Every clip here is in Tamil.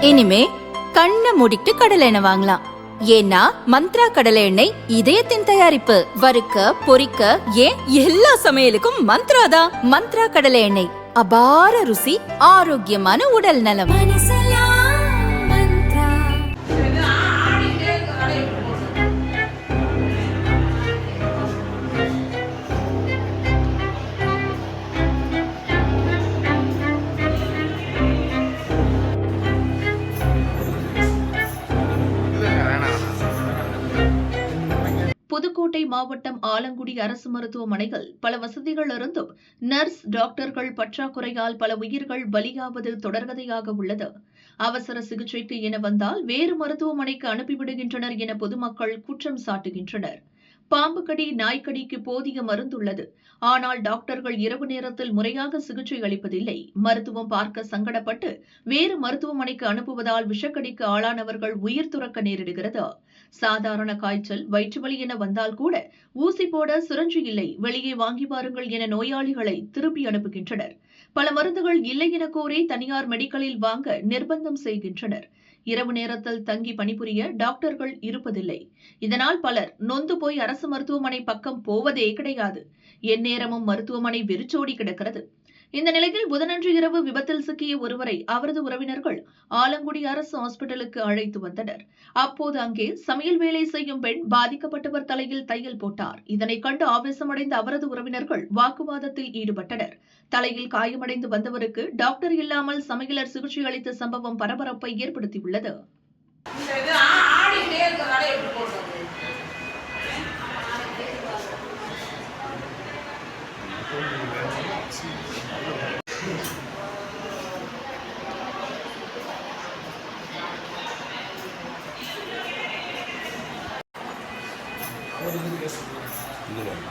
இனிமே கண்ணை மூடிட்டு கடலை எண்ணெய் வாங்கலாம். ஏன்னா மந்த்ரா கடலை எண்ணெய் இதயத்தின் தயாரிப்பு. வறுக்க பொரிக்க ஏன் எல்லா சமையலுக்கும் மந்த்ரா தான். மந்த்ரா கடலை எண்ணெய், அபார ருசி, ஆரோக்கியமான உடல் நலம். புதுக்கோட்டை மாவட்டம் ஆலங்குடி அரசு மருத்துவமனையில் பல வசதிகள் இருந்தும் நர்ஸ் டாக்டர்கள் பற்றாக்குறையால் பல உயிர்கள் பலியாவது தொடர்கதையாக உள்ளது. அவசர சிகிச்சைக்கு என வந்தால் வேறு மருத்துவமனைக்கு அனுப்பிவிடுகின்றனர் என பொதுமக்கள் குற்றம் சாட்டுகின்றனர். பாம்பு கடி, நாய்க்கடிக்கு போதிய மருந்துள்ளது. ஆனால் டாக்டர்கள் இரவு நேரத்தில் முறையாக சிகிச்சை அளிப்பதில்லை. மருத்துவம் பார்க்க சங்கடப்பட்டு வேறு மருத்துவமனைக்கு அனுப்புவதால் விஷக்கடிக்கு ஆளானவர்கள் உயிர் துறக்க நேரிடுகிறது. சாதாரண காய்ச்சல், வயிற்றுவலி என வந்தால் கூட ஊசி போட சிரஞ்சு இல்லை, வெளியே வாங்கி பாருங்கள் என நோயாளிகளை திருப்பி அனுப்புகின்றனர். பல மருந்துகள் இல்லை என கோரி தனியார் மெடிக்கலில் வாங்க நிர்பந்தம் செய்கின்றனர். இரவு நேரத்தில் தங்கி பணிபுரிய டாக்டர்கள் இருப்பதில்லை. இதனால் பலர் நொந்து போய் அரசு மருத்துவமனை பக்கம் போவதே கிடையாது. எந்நேரமும் மருத்துவமனை வெறிச்சோடி கிடக்கிறது. இந்த நிலையில் புதனன்று இரவு விபத்தில் சிக்கிய ஒருவரை அவரது உறவினர்கள் ஆலங்குடி அரசு ஹாஸ்பிட்டலுக்கு அழைத்து வந்தனர். அப்போது அங்கே சமையல் வேலை செய்யும் பெண் பாதிக்கப்பட்டவர் தலையில் தையல் போட்டார். இதனை கண்டு ஆவேசமடைந்த அவரது உறவினர்கள் வாக்குவாதத்தில் ஈடுபட்டனர். தலையில் காயமடைந்து வந்தவருக்கு டாக்டர் இல்லாமல் சமையலர் சிகிச்சை அளித்த சம்பவம் பரபரப்பை ஏற்படுத்தியுள்ளது.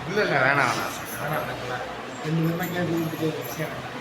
இல்லை வேணாம். 2 பேருமே கேட்டு